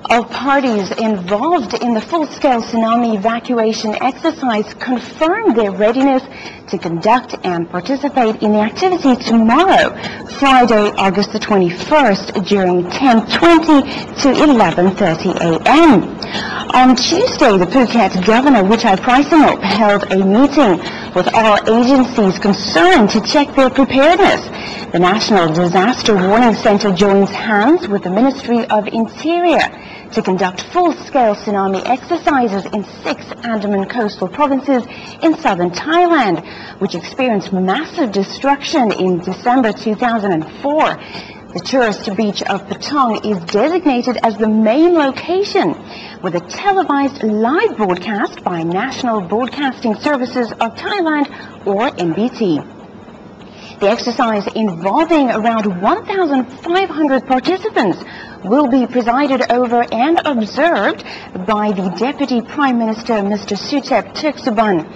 All parties involved in the full-scale tsunami evacuation exercise confirmed their readiness to conduct and participate in the activity tomorrow, Friday, August the 21st, during 10:20 to 11:30 a.m. On Tuesday, the Phuket Governor, Wichai Praisanop, held a meeting with all agencies concerned to check their preparedness. The National Disaster Warning Center joins hands with the Ministry of Interior to conduct full-scale tsunami exercises in 6 Andaman coastal provinces in southern Thailand, which experienced massive destruction in December 2004. The tourist beach of Patong is designated as the main location, with a televised live broadcast by National Broadcasting Services of Thailand, or NBT. The exercise, involving around 1,500 participants, will be presided over and observed by the Deputy Prime Minister, Mr. Suthep Thaugsuban.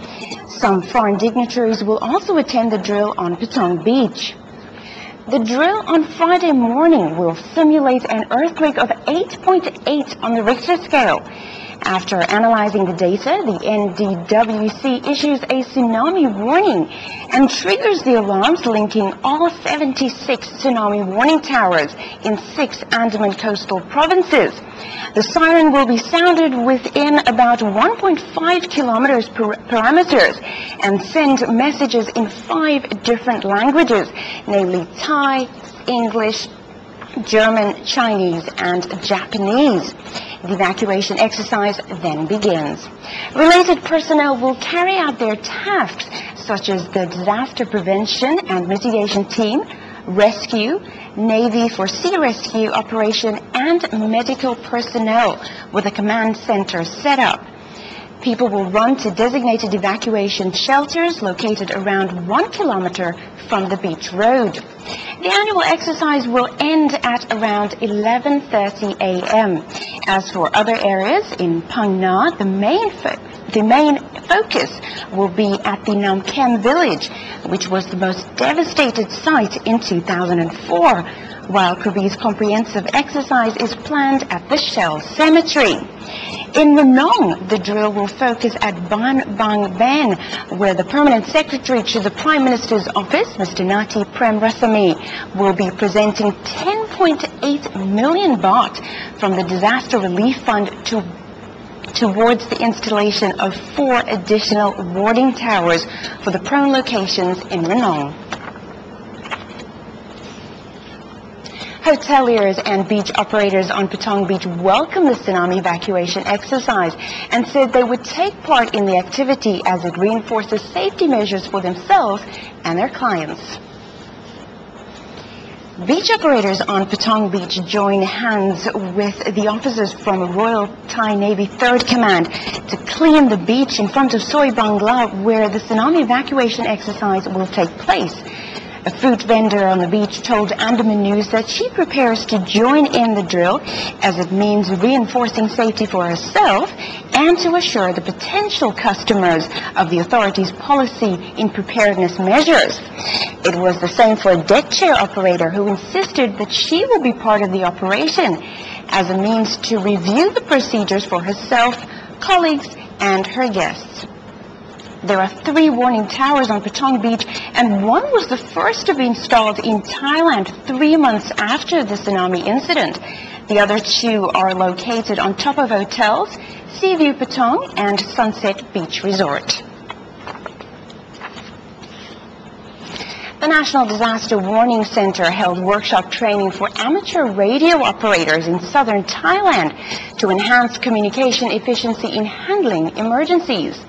Some foreign dignitaries will also attend the drill on Patong Beach. The drill on Friday morning will simulate an earthquake of 8.8 on the Richter scale. After analyzing the data, the NDWC issues a tsunami warning and triggers the alarms linking all 76 tsunami warning towers in 6 Andaman coastal provinces. The siren will be sounded within about 1.5 kilometers parameters and send messages in 5 different languages, namely Thai, English, German, Chinese, and Japanese. The evacuation exercise then begins. Related personnel will carry out their tasks, such as the disaster prevention and mitigation team, rescue, Navy for sea rescue operation, and medical personnel, with a command center set up. People will run to designated evacuation shelters located around 1 kilometer from the beach road. The annual exercise will end at around 11:30 a.m. As for other areas in Phang Nga, the main focus will be at the Nam Kem village, which was the most devastated site in 2004, while Krabi's comprehensive exercise is planned at the Shell Cemetery. In Ranong, the drill will focus at Ban Bang Ben, where the Permanent Secretary to the Prime Minister's Office, Mr. Nati Prem Rasami, will be presenting 10.8 million baht from the Disaster Relief Fund towards the installation of 4 additional warning towers for the prone locations in Ranong. Hoteliers and beach operators on Patong Beach welcomed the tsunami evacuation exercise and said they would take part in the activity as it reinforces safety measures for themselves and their clients. Beach operators on Patong Beach join hands with the officers from Royal Thai Navy 3rd Command to clean the beach in front of Soi Bangla, where the tsunami evacuation exercise will take place. A fruit vendor on the beach told Andaman News that she prepares to join in the drill as it means reinforcing safety for herself and to assure the potential customers of the authorities' policy in preparedness measures. It was the same for a deck chair operator who insisted that she will be part of the operation as a means to review the procedures for herself, colleagues, and her guests. There are 3 warning towers on Patong Beach, and one was the first to be installed in Thailand 3 months after the tsunami incident. The other 2 are located on top of hotels, Seaview Patong and Sunset Beach Resort. The National Disaster Warning Center held workshop training for amateur radio operators in southern Thailand to enhance communication efficiency in handling emergencies.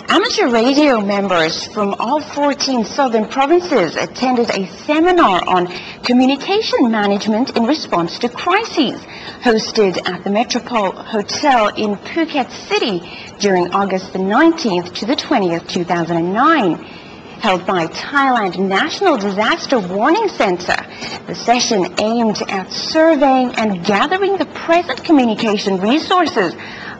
Amateur radio members from all 14 southern provinces attended a seminar on communication management in response to crises, hosted at the Metropole Hotel in Phuket City during August the 19th to the 20th, 2009. Held by Thailand National Disaster Warning Center, the session aimed at surveying and gathering the present communication resources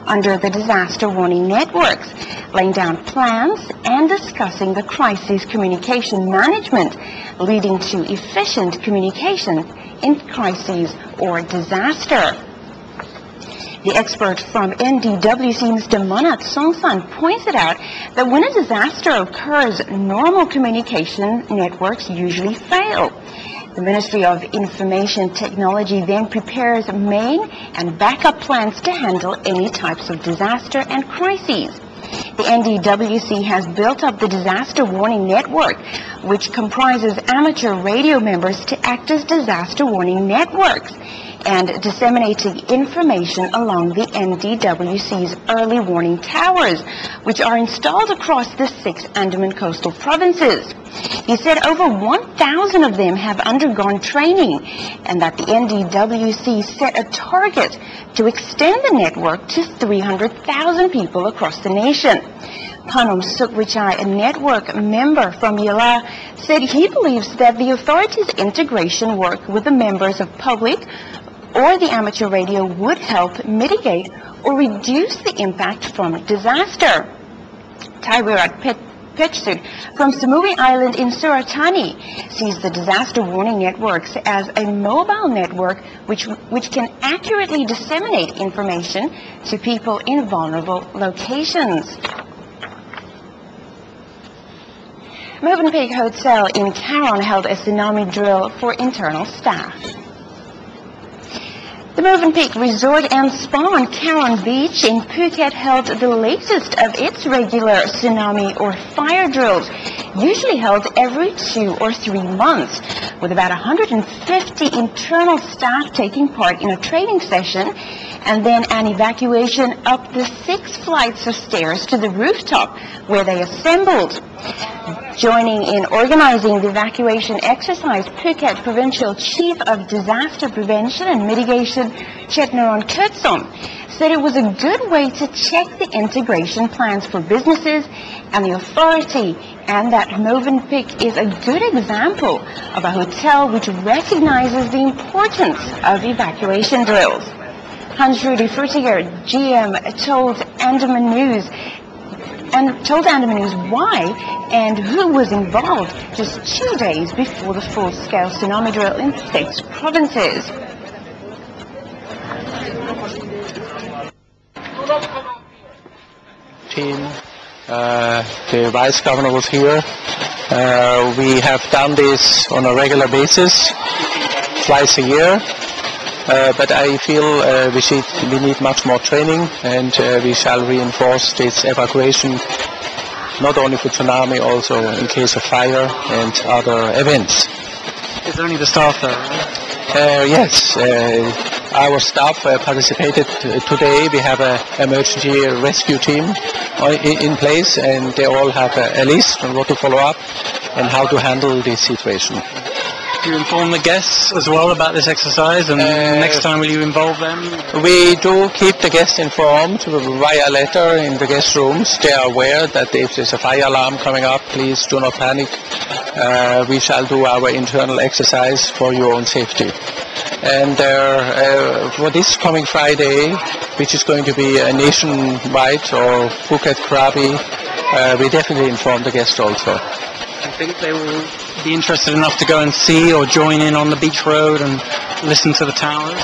under the disaster warning networks, laying down plans and discussing the crisis communication management, leading to efficient communication in crises or disaster. The expert from NDWC, Mr. Manat Songsan, pointed out that when a disaster occurs, normal communication networks usually fail. The Ministry of Information Technology then prepares main and backup plans to handle any types of disaster and crises. The NDWC has built up the Disaster Warning Network, which comprises amateur radio members to act as disaster warning networks and disseminating information along the NDWC's early warning towers, which are installed across the 6 Andaman coastal provinces. He said over 1,000 of them have undergone training and that the NDWC set a target to extend the network to 300,000 people across the nation. Panom Sukwichai, a network member from Yala, said he believes that the authority's integration work with the members of public or the amateur radio would help mitigate or reduce the impact from disaster. Taiwirat Pechsud from Samui Island in Suratani sees the disaster warning networks as a mobile network which can accurately disseminate information to people in vulnerable locations. Moevenpick Hotel in Karon held a tsunami drill for internal staff. The Moevenpick Resort and Spa on Karon Beach in Phuket held the latest of its regular tsunami or fire drills, usually held every 2 or 3 months, with about 150 internal staff taking part in a training session and then an evacuation up the 6 flights of stairs to the rooftop where they assembled. Joining in organizing the evacuation exercise, Phuket Provincial Chief of Disaster Prevention and Mitigation, Chetnaron Kurtsom, said it was a good way to check the integration plans for businesses and the authority, and that Moevenpick is a good example of a hotel which recognizes the importance of evacuation drills. Hans-Rudi Frutiger, GM, told Andaman News why and who was involved just 2 days before the full-scale tsunami drill in 6 provinces. The Vice Governor was here. We have done this on a regular basis, twice a year. But I feel we need much more training, and we shall reinforce this evacuation, not only for tsunami, also in case of fire and other events. Is there only the staff there? Yes, our staff participated today. We have an emergency rescue team in place, and they all have a list on what to follow up and how to handle this situation. Do you inform the guests as well about this exercise, and next time will you involve them? We do keep the guests informed via letter in the guest rooms. They are aware that if there's a fire alarm coming up, please do not panic. We shall do our internal exercise for your own safety. And for this coming Friday, which is going to be a nationwide or Phuket Krabi, we definitely inform the guests also. I think they will be interested enough to go and see or join in on the beach road and listen to the towers?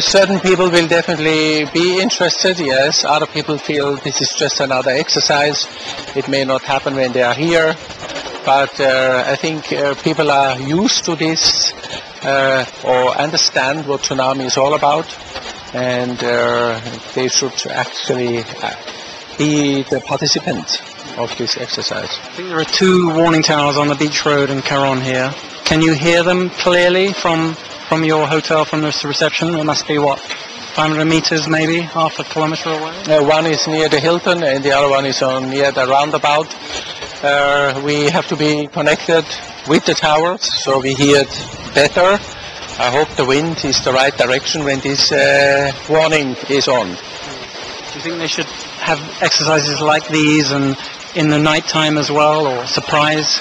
Certain people will definitely be interested, yes. Other people feel this is just another exercise. It may not happen when they are here, but I think people are used to this or understand what tsunami is all about, and they should actually be the participants of this exercise. I think there are 2 warning towers on the beach road in Karon here. Can you hear them clearly from your hotel, from this reception? It must be, what, 500 meters maybe, half a kilometer away? One is near the Hilton and the other one is near the roundabout. We have to be connected with the towers so we hear it better. I hope the wind is the right direction when this warning is on. Do you think they should have exercises like these and in the night time as well, or surprise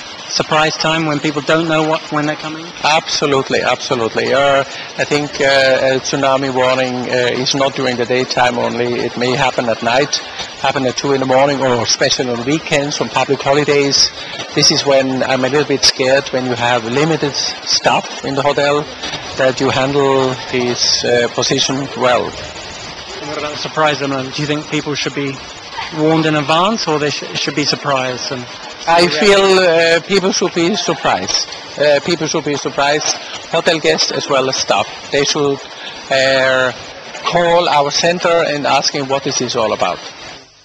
time when people don't know when they're coming? Absolutely, absolutely. I think a tsunami warning is not during the daytime only. It may happen at night, happen at 2 in the morning, or especially on weekends, on public holidays. This is when I'm a little bit scared when you have limited staff in the hotel, that you handle this position well. And what about the surprise element? Do you think people should be warned in advance, or they should be surprised? And I feel people should be surprised. People should be surprised, hotel guests as well as staff. They should call our center and asking what this is all about.